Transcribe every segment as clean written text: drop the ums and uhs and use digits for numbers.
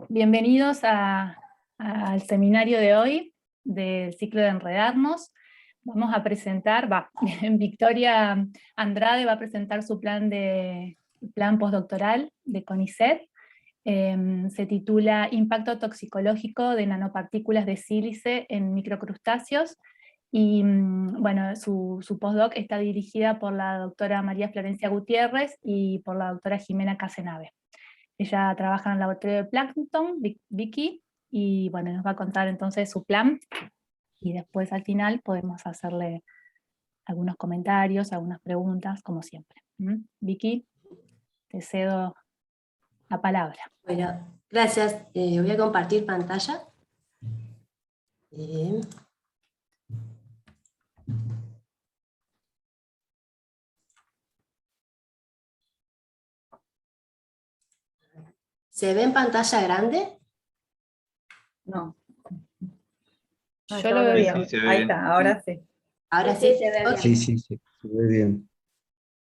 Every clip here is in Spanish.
Bienvenidos al seminario de hoy del ciclo de Enredarnos. Vamos a presentar, Victoria Andrade va a presentar su plan postdoctoral de CONICET. Se titula Impacto toxicológico de nanopartículas de sílice en microcrustáceos. Y bueno, su postdoc está dirigida por la doctora María Florencia Gutiérrez y por la doctora Jimena Casenave. Ella trabaja en el laboratorio de Plankton, Vicky, y bueno, nos va a contar entonces su plan, y después al final podemos hacerle algunos comentarios, algunas preguntas, como siempre. Vicky, te cedo la palabra. Bueno, gracias. Voy a compartir pantalla. ¿Se ve en pantalla grande? No. Yo lo veo bien. Sí, ahí está, ahora sí. Ahora sí. Sí, se ve bien. Sí, se ve bien.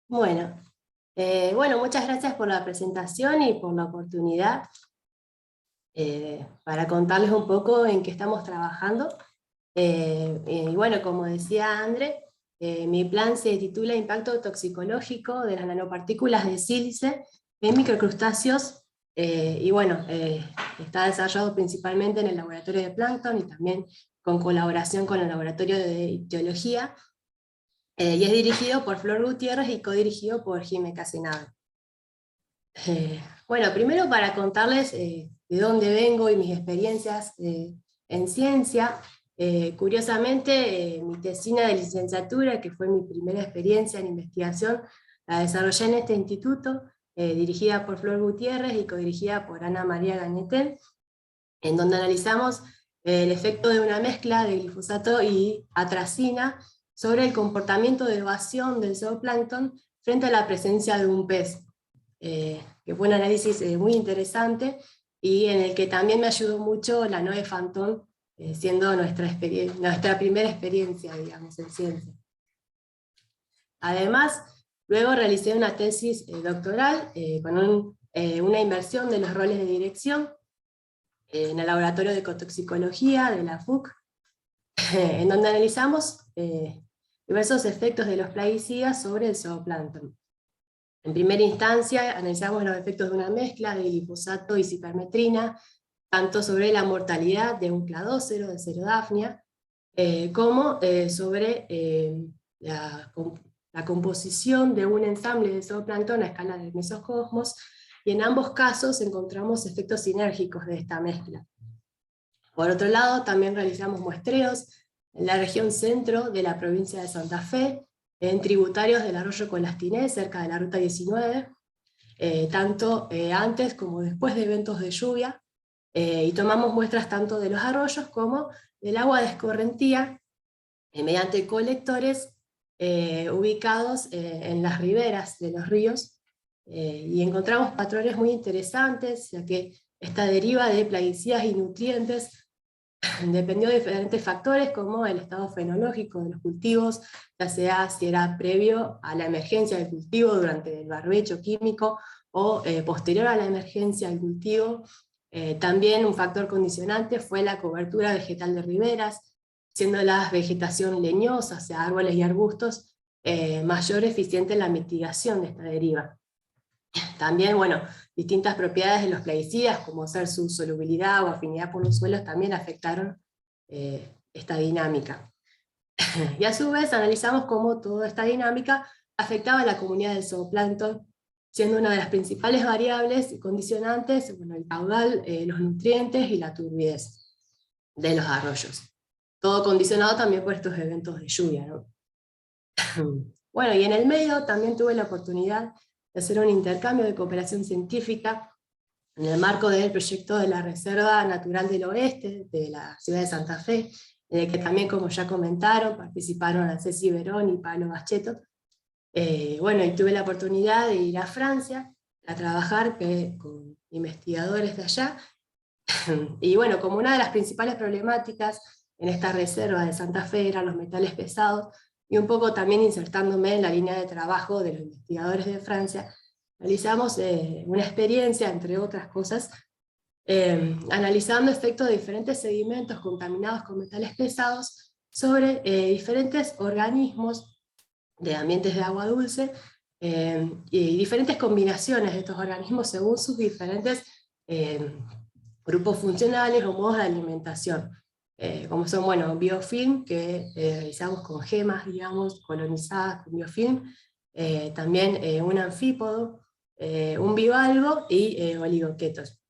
Bueno, muchas gracias por la presentación y por la oportunidad para contarles un poco en qué estamos trabajando. Y bueno, como decía André, mi plan se titula Impacto toxicológico de las nanopartículas de sílice en microcrustáceos, y bueno, está desarrollado principalmente en el laboratorio de Plankton y también con colaboración con el laboratorio de ictiología, y es dirigido por Flor Gutiérrez y codirigido por Jimé Casenave. Bueno, primero para contarles de dónde vengo y mis experiencias en ciencia. Curiosamente, mi tesina de licenciatura, que fue mi primera experiencia en investigación, la desarrollé en este instituto, dirigida por Flor Gutiérrez y codirigida por Ana María Gañetel, en donde analizamos el efecto de una mezcla de glifosato y atracina sobre el comportamiento de evasión del zooplancton frente a la presencia de un pez, que fue un análisis muy interesante, y en el que también me ayudó mucho la Noe Fantón, siendo nuestra primera experiencia, digamos, en ciencia. Además, luego realicé una tesis doctoral con una inversión de los roles de dirección en el laboratorio de ecotoxicología de la FUC, en donde analizamos diversos efectos de los plaguicidas sobre el zooplancton. En primera instancia, analizamos los efectos de una mezcla de glifosato y cipermetrina, tanto sobre la mortalidad de un cladócero, de Cerodafnia, como sobre la composición de un ensamble de zooplancton a escala de mesocosmos, y en ambos casos encontramos efectos sinérgicos de esta mezcla. Por otro lado, también realizamos muestreos en la región centro de la provincia de Santa Fe, en tributarios del arroyo Colastiné, cerca de la ruta 19, tanto antes como después de eventos de lluvia, y tomamos muestras tanto de los arroyos como del agua de escorrentía, mediante colectores ubicados en las riberas de los ríos, y encontramos patrones muy interesantes, ya que esta deriva de plaguicidas y nutrientes dependió de diferentes factores, como el estado fenológico de los cultivos, ya sea si era previo a la emergencia del cultivo durante el barbecho químico, o posterior a la emergencia del cultivo. También un factor condicionante fue la cobertura vegetal de riberas, siendo la vegetación leñosa, o sea, árboles y arbustos, mayor eficiente en la mitigación de esta deriva. También, bueno, distintas propiedades de los plaguicidas, como ser su solubilidad o afinidad por los suelos, también afectaron esta dinámica. Y a su vez analizamos cómo toda esta dinámica afectaba a la comunidad del zooplancton, siendo una de las principales variables y condicionantes, bueno, el caudal, los nutrientes y la turbidez de los arroyos. Todo condicionado también por estos eventos de lluvia, ¿no? Bueno, y en el medio también tuve la oportunidad de hacer un intercambio de cooperación científica en el marco del proyecto de la Reserva Natural del Oeste de la ciudad de Santa Fe, en el que también, como ya comentaron, participaron Ceci Verón y Pablo Bacheto. Bueno, y tuve la oportunidad de ir a Francia a trabajar con investigadores de allá, y bueno, como una de las principales problemáticas en esta reserva de Santa Fe eran los metales pesados, y un poco también insertándome en la línea de trabajo de los investigadores de Francia, realizamos una experiencia, entre otras cosas, analizando efectos de diferentes sedimentos contaminados con metales pesados sobre diferentes organismos de ambientes de agua dulce, y diferentes combinaciones de estos organismos según sus diferentes grupos funcionales o modos de alimentación, como son, bueno, biofilm, que realizamos con gemas, digamos, colonizadas con biofilm, también un anfípodo, un bivalvo y oligoquetos.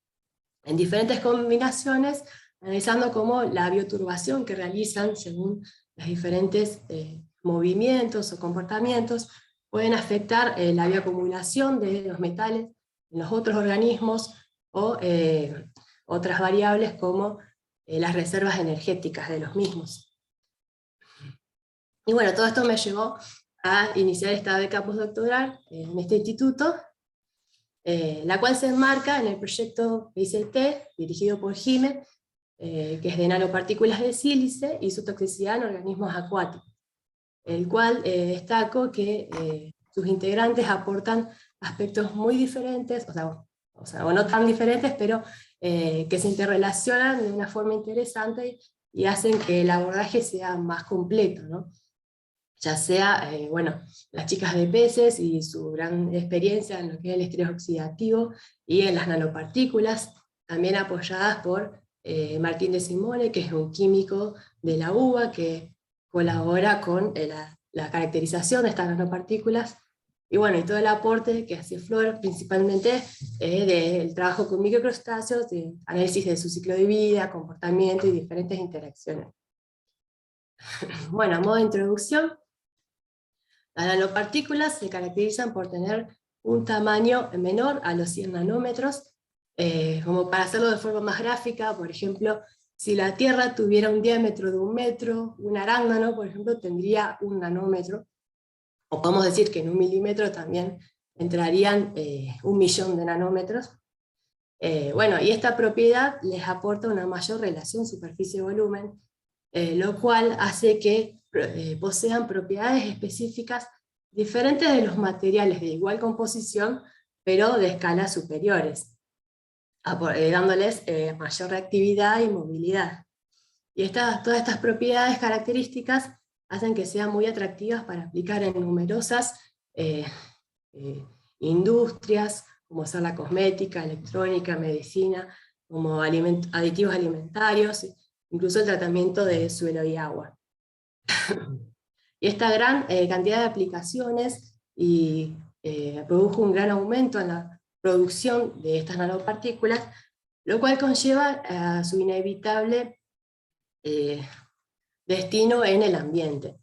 En diferentes combinaciones, analizando cómo la bioturbación que realizan según los diferentes movimientos o comportamientos pueden afectar la bioacumulación de los metales en los otros organismos, o otras variables como las reservas energéticas de los mismos. Y bueno, todo esto me llevó a iniciar esta beca postdoctoral en este instituto, la cual se enmarca en el proyecto ICT, dirigido por Jime, que es de nanopartículas de sílice y su toxicidad en organismos acuáticos, el cual destaco que sus integrantes aportan aspectos muy diferentes, o no tan diferentes, pero que se interrelacionan de una forma interesante y hacen que el abordaje sea más completo, ¿no? Ya sea, bueno, las chicas de peces y su gran experiencia en lo que es el estrés oxidativo y en las nanopartículas, también apoyadas por Martín de Simone, que es un químico de la UBA, que colabora con la caracterización de estas nanopartículas, y bueno, y todo el aporte que hace Flor, principalmente del trabajo con microcrustáceos, de análisis de su ciclo de vida, comportamiento y diferentes interacciones. Bueno, a modo de introducción, las nanopartículas se caracterizan por tener un tamaño menor a los 100 nanómetros, como para hacerlo de forma más gráfica, por ejemplo, si la Tierra tuviera un diámetro de 1 metro, un arándano, por ejemplo, tendría 1 nanómetro, o podemos decir que en 1 milímetro también entrarían 1.000.000 de nanómetros. Bueno, y esta propiedad les aporta una mayor relación superficie-volumen, lo cual hace que posean propiedades específicas diferentes de los materiales de igual composición, pero de escalas superiores, dándoles mayor reactividad y movilidad. Y todas estas propiedades características hacen que sean muy atractivas para aplicar en numerosas industrias, como ser la cosmética, electrónica, medicina, como aditivos alimentarios, incluso el tratamiento de suelo y agua. Y esta gran cantidad de aplicaciones produjo un gran aumento en la producción de estas nanopartículas, lo cual conlleva a su inevitable destino en el ambiente,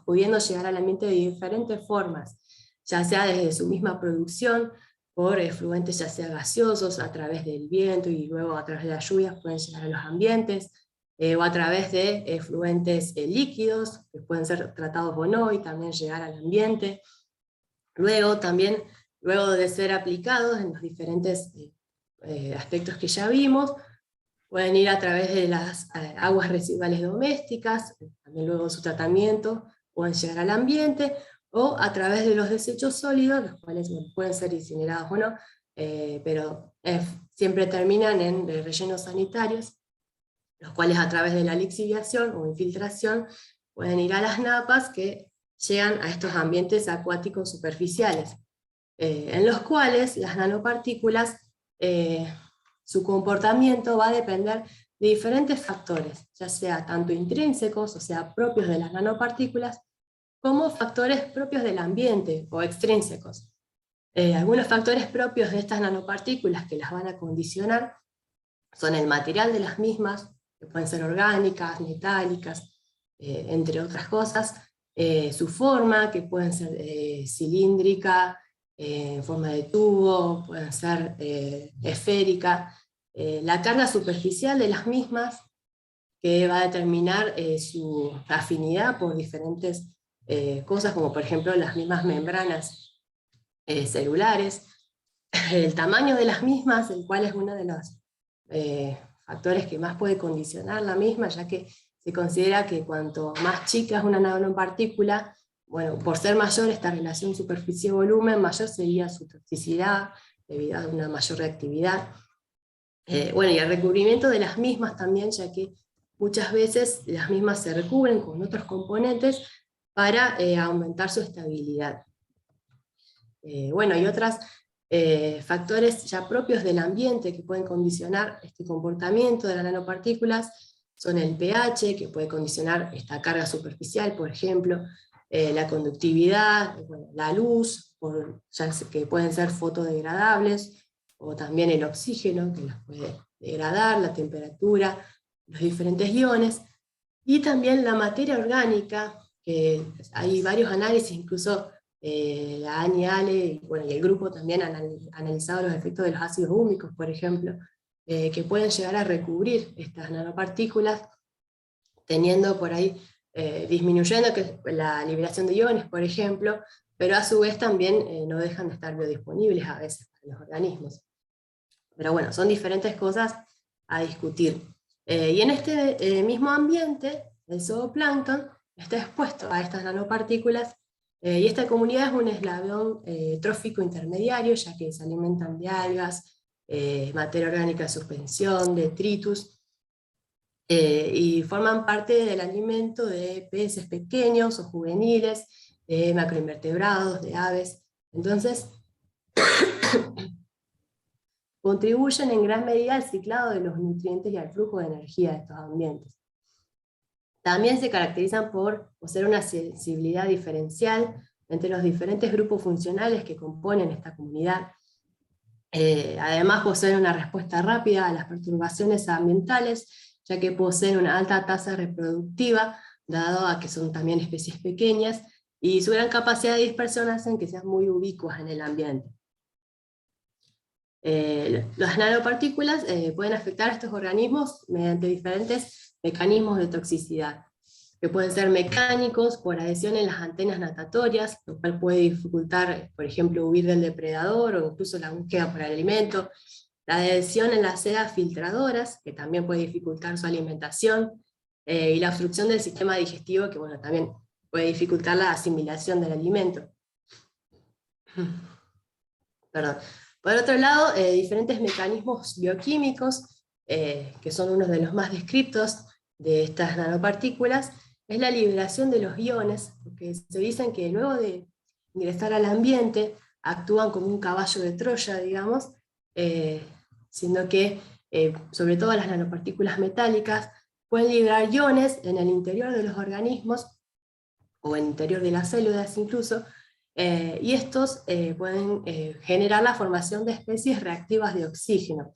pudiendo llegar al ambiente de diferentes formas, ya sea desde su misma producción, por efluentes ya sea gaseosos, a través del viento y luego a través de las lluvias pueden llegar a los ambientes, o a través de efluentes líquidos, que pueden ser tratados o no, y también llegar al ambiente. Luego de ser aplicados en los diferentes aspectos que ya vimos, pueden ir a través de las aguas residuales domésticas, también luego de su tratamiento pueden llegar al ambiente, o a través de los desechos sólidos, los cuales pueden ser incinerados o no, pero siempre terminan en rellenos sanitarios, los cuales a través de la lixiviación o infiltración pueden ir a las napas que llegan a estos ambientes acuáticos superficiales, en los cuales las nanopartículas, su comportamiento va a depender de diferentes factores, ya sea tanto intrínsecos, o sea, propios de las nanopartículas, como factores propios del ambiente, o extrínsecos. Algunos factores propios de estas nanopartículas que las van a condicionar son el material de las mismas, que pueden ser orgánicas, metálicas, entre otras cosas, su forma, que pueden ser cilíndrica, en forma de tubo, pueden ser esférica, la carga superficial de las mismas, que va a determinar su afinidad por diferentes cosas, como por ejemplo las mismas membranas celulares, el tamaño de las mismas, el cual es uno de los factores que más puede condicionar la misma, ya que se considera que cuanto más chica es una nanopartícula, bueno, por ser mayor esta relación superficie-volumen, mayor sería su toxicidad, debido a una mayor reactividad. Bueno, y el recubrimiento de las mismas también, ya que muchas veces las mismas se recubren con otros componentes para aumentar su estabilidad. Bueno, y otros factores ya propios del ambiente que pueden condicionar este comportamiento de las nanopartículas son el pH, que puede condicionar esta carga superficial, por ejemplo, la conductividad, bueno, la luz, ya que pueden ser fotodegradables, o también el oxígeno, que los puede degradar, la temperatura, los diferentes iones, y también la materia orgánica, que hay varios análisis, incluso la Ani Ale, bueno, y el grupo también han analizado los efectos de los ácidos húmicos, por ejemplo, que pueden llegar a recubrir estas nanopartículas, teniendo por ahí, disminuyendo la liberación de iones, por ejemplo, pero a su vez también no dejan de estar biodisponibles a veces para los organismos. Pero bueno, son diferentes cosas a discutir. Y en este mismo ambiente, el zooplancton está expuesto a estas nanopartículas, y esta comunidad es un eslabón trófico intermediario, ya que se alimentan de algas, materia orgánica de suspensión, detritus, y forman parte del alimento de peces pequeños o juveniles, de macroinvertebrados, de aves. Entonces, contribuyen en gran medida al ciclado de los nutrientes y al flujo de energía de estos ambientes. También se caracterizan por poseer una sensibilidad diferencial entre los diferentes grupos funcionales que componen esta comunidad. Además poseen una respuesta rápida a las perturbaciones ambientales, ya que poseen una alta tasa reproductiva, dado a que son también especies pequeñas, y su gran capacidad de dispersión hacen que sean muy ubicuas en el ambiente. Las nanopartículas pueden afectar a estos organismos mediante diferentes mecanismos de toxicidad, que pueden ser mecánicos, por adhesión en las antenas natatorias, lo cual puede dificultar, por ejemplo, huir del depredador, o incluso la búsqueda por el alimento; la adhesión en las sedas filtradoras, que también puede dificultar su alimentación; y la obstrucción del sistema digestivo, que bueno, también puede dificultar la asimilación del alimento. Perdón. Por otro lado, diferentes mecanismos bioquímicos, que son unos de los más descritos de estas nanopartículas, es la liberación de los iones, porque se dicen que luego de ingresar al ambiente actúan como un caballo de Troya, digamos, siendo que sobre todo las nanopartículas metálicas pueden liberar iones en el interior de los organismos, o en el interior de las células incluso, y estos pueden generar la formación de especies reactivas de oxígeno.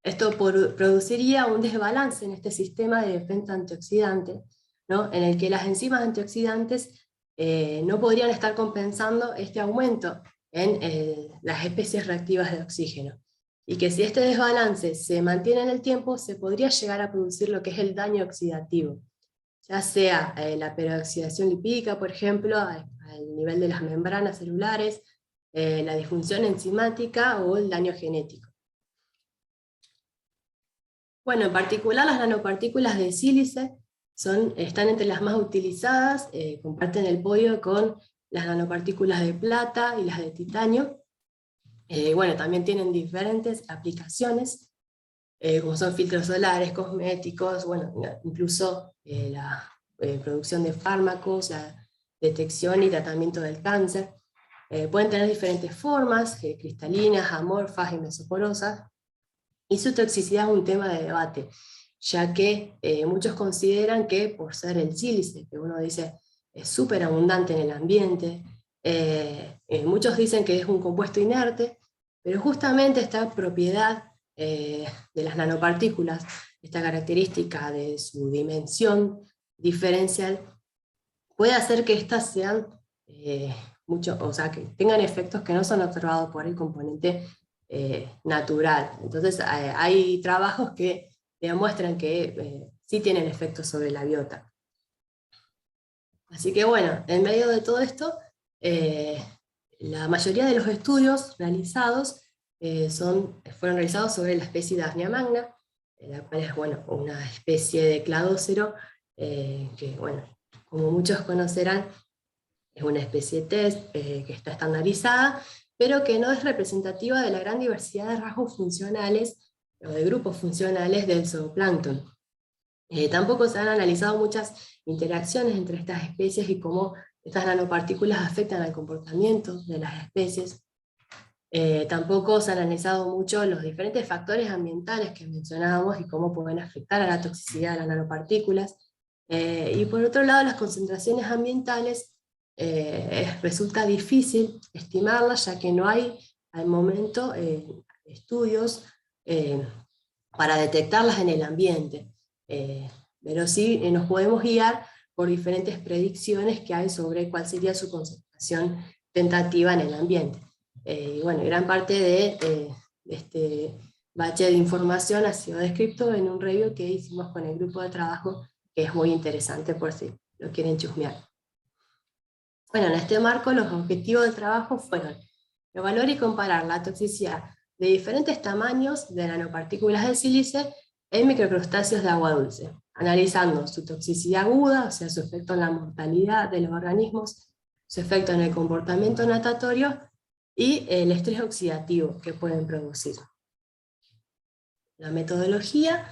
Esto produciría un desbalance en este sistema de defensa antioxidante, ¿no?, en el que las enzimas antioxidantes no podrían estar compensando este aumento en las especies reactivas de oxígeno. Y que si este desbalance se mantiene en el tiempo, se podría llegar a producir lo que es el daño oxidativo, ya sea la peroxidación lipídica, por ejemplo, al nivel de las membranas celulares, la disfunción enzimática o el daño genético. Bueno, en particular las nanopartículas de sílice están entre las más utilizadas, comparten el podio con las nanopartículas de plata y las de titanio. Bueno, también tienen diferentes aplicaciones, como son filtros solares, cosméticos, bueno, incluso la producción de fármacos, la detección y tratamiento del cáncer. Pueden tener diferentes formas, cristalinas, amorfas y mesoporosas, y su toxicidad es un tema de debate, ya que muchos consideran que por ser el sílice, que uno dice es súper abundante en el ambiente, muchos dicen que es un compuesto inerte, pero justamente esta propiedad de las nanopartículas, esta característica de su dimensión diferencial, puede hacer que estas sean o sea, que tengan efectos que no son observados por el componente natural. Entonces hay trabajos que demuestran que sí tienen efectos sobre la biota. Así que bueno, en medio de todo esto, la mayoría de los estudios realizados fueron realizados sobre la especie Daphnia magna, la cual es, bueno, una especie de cladócero, que, bueno, como muchos conocerán, es una especie test que está estandarizada, pero que no es representativa de la gran diversidad de rasgos funcionales o de grupos funcionales del zooplancton. Tampoco se han analizado muchas interacciones entre estas especies y cómo estas nanopartículas afectan al comportamiento de las especies. Tampoco se han analizado mucho los diferentes factores ambientales que mencionábamos y cómo pueden afectar a la toxicidad de las nanopartículas. Y por otro lado, las concentraciones ambientales resulta difícil estimarlas, ya que no hay al momento estudios para detectarlas en el ambiente. Pero sí nos podemos guiar por diferentes predicciones que hay sobre cuál sería su concentración tentativa en el ambiente. Y bueno, gran parte de este bache de información ha sido descrito en un review que hicimos con el grupo de trabajo, que es muy interesante por si lo quieren chusmear. Bueno, en este marco los objetivos del trabajo fueron evaluar y comparar la toxicidad de diferentes tamaños de nanopartículas de sílice en microcrustáceos de agua dulce, analizando su toxicidad aguda, o sea, su efecto en la mortalidad de los organismos, su efecto en el comportamiento natatorio y el estrés oxidativo que pueden producir. La metodología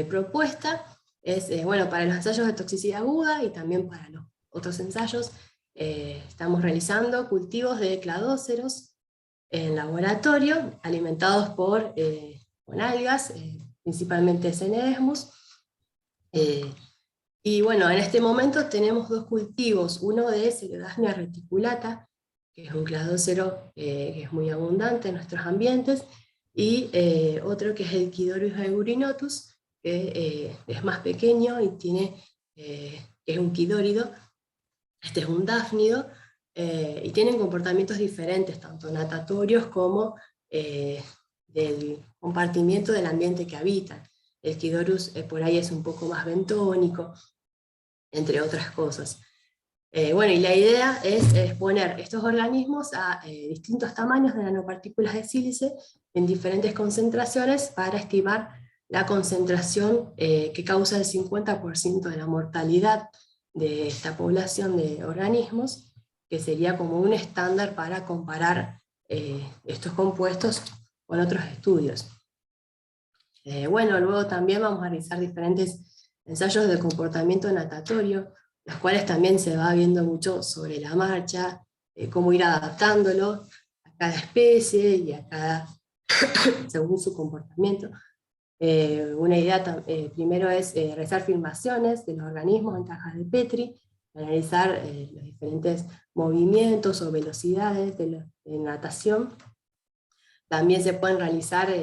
propuesta es, bueno, para los ensayos de toxicidad aguda y también para los otros ensayos, estamos realizando cultivos de cladóceros en laboratorio, alimentados con algas, principalmente Cnidesmus. Y bueno, en este momento tenemos dos cultivos, uno de Cereodasmia reticulata, que es un cladócero que es muy abundante en nuestros ambientes, y otro que es el Chidorus eurinotus, que es más pequeño y es un quidórido. Este es un dáfnido, y tienen comportamientos diferentes, tanto natatorios como del compartimiento del ambiente que habitan. El Chidorus por ahí es un poco más bentónico, entre otras cosas. Bueno, y la idea es poner estos organismos a distintos tamaños de nanopartículas de sílice en diferentes concentraciones para estimar la concentración que causa el 50% de la mortalidad de esta población de organismos, que sería como un estándar para comparar estos compuestos con otros estudios. Bueno, luego también vamos a realizar diferentes ensayos de comportamiento natatorio, los cuales también se va viendo mucho sobre la marcha, cómo ir adaptándolo a cada especie y a cada según su comportamiento. Una idea primero es realizar filmaciones de los organismos en cajas de Petri, analizar los diferentes movimientos o velocidades de natación. También se pueden realizar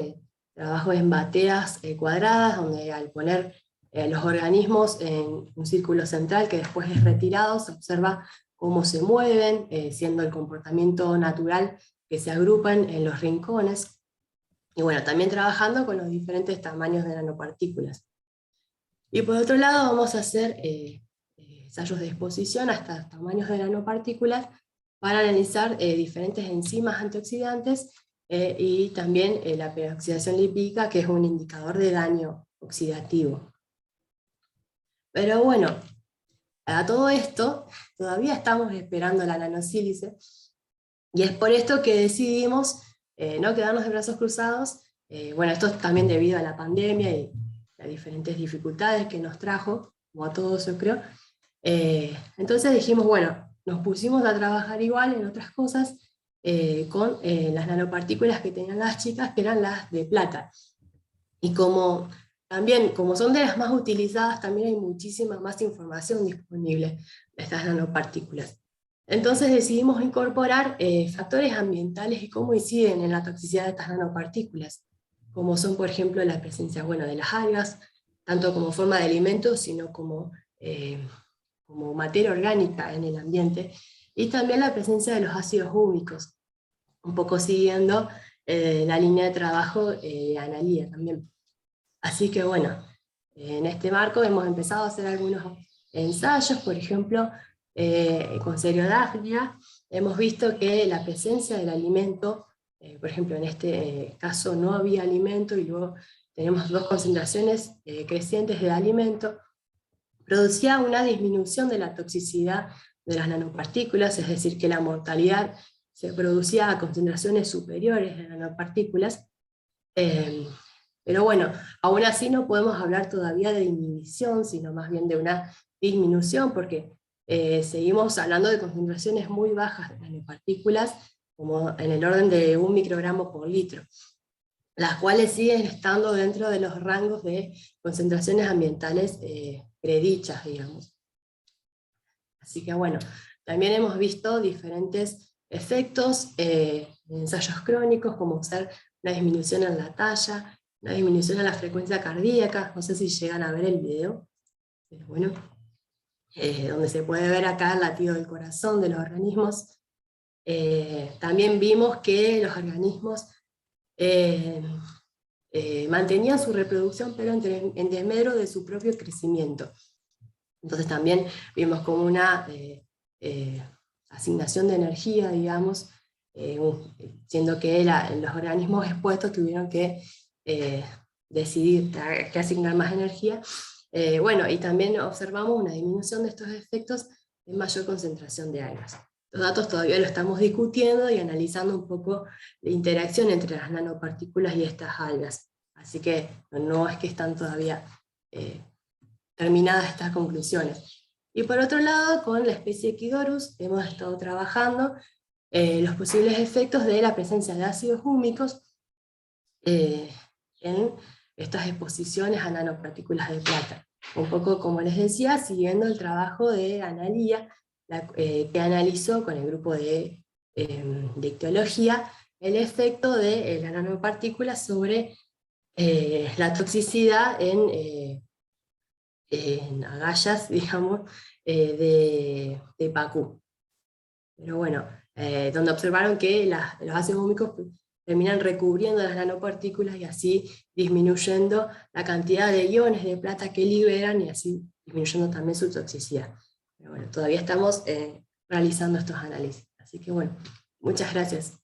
trabajos en bateas cuadradas, donde al poner los organismos en un círculo central que después es retirado, se observa cómo se mueven, siendo el comportamiento natural que se agrupan en los rincones. Y bueno, también trabajando con los diferentes tamaños de nanopartículas. Y por otro lado vamos a hacer ensayos de exposición hasta tamaños de nanopartículas para analizar diferentes enzimas antioxidantes y también la peroxidación lipídica, que es un indicador de daño oxidativo. Pero bueno, a todo esto todavía estamos esperando la nanosílice, y es por esto que decidimos no quedarnos de brazos cruzados. Bueno, esto es también debido a la pandemia y las diferentes dificultades que nos trajo, como a todos yo creo. Entonces dijimos, bueno, nos pusimos a trabajar igual en otras cosas con las nanopartículas que tenían las chicas, que eran las de plata. Y como son de las más utilizadas, también hay muchísima más información disponible de estas nanopartículas. Entonces decidimos incorporar factores ambientales y cómo inciden en la toxicidad de estas nanopartículas, como son, por ejemplo, la presencia de las algas, tanto como forma de alimento, sino como materia orgánica en el ambiente, y también la presencia de los ácidos húmicos, un poco siguiendo la línea de trabajo de Analía también. Así que bueno, en este marco hemos empezado a hacer algunos ensayos, por ejemplo, con Cereodasmia, hemos visto que la presencia del alimento, por ejemplo en este caso no había alimento, y luego tenemos dos concentraciones crecientes de alimento, producía una disminución de la toxicidad de las nanopartículas, es decir, que la mortalidad se producía a concentraciones superiores de nanopartículas, pero bueno, aún así no podemos hablar todavía de inhibición, sino más bien de una disminución, porque seguimos hablando de concentraciones muy bajas de nanopartículas, como en el orden de 1 microgramo por litro, las cuales siguen estando dentro de los rangos de concentraciones ambientales predichas, digamos. Así que bueno, también hemos visto diferentes efectos en ensayos crónicos, como ser una disminución en la talla, una disminución en la frecuencia cardíaca, no sé si llegan a ver el video, pero bueno, donde se puede ver acá el latido del corazón de los organismos. También vimos que los organismos mantenían su reproducción, pero en desmedro de su propio crecimiento. Entonces también vimos como una asignación de energía, digamos, siendo que los organismos expuestos tuvieron que decidir que asignar más energía. Bueno, y también observamos una disminución de estos efectos en mayor concentración de algas. Los datos todavía lo estamos discutiendo y analizando un poco la interacción entre las nanopartículas y estas algas. Así que no es que están todavía terminadas estas conclusiones. Y por otro lado, con la especie Equidorus hemos estado trabajando los posibles efectos de la presencia de ácidos húmicos en estas exposiciones a nanopartículas de plata. Un poco, como les decía, siguiendo el trabajo de Ana Lía, que analizó con el grupo de ictiología el efecto de las nanopartículas sobre la toxicidad en agallas, digamos, de Pacú. Pero bueno, donde observaron que los ácidos húmicos terminan recubriendo las nanopartículas y así disminuyendo la cantidad de iones de plata que liberan y así disminuyendo también su toxicidad. Pero bueno, todavía estamos realizando estos análisis. Así que bueno, muchas gracias.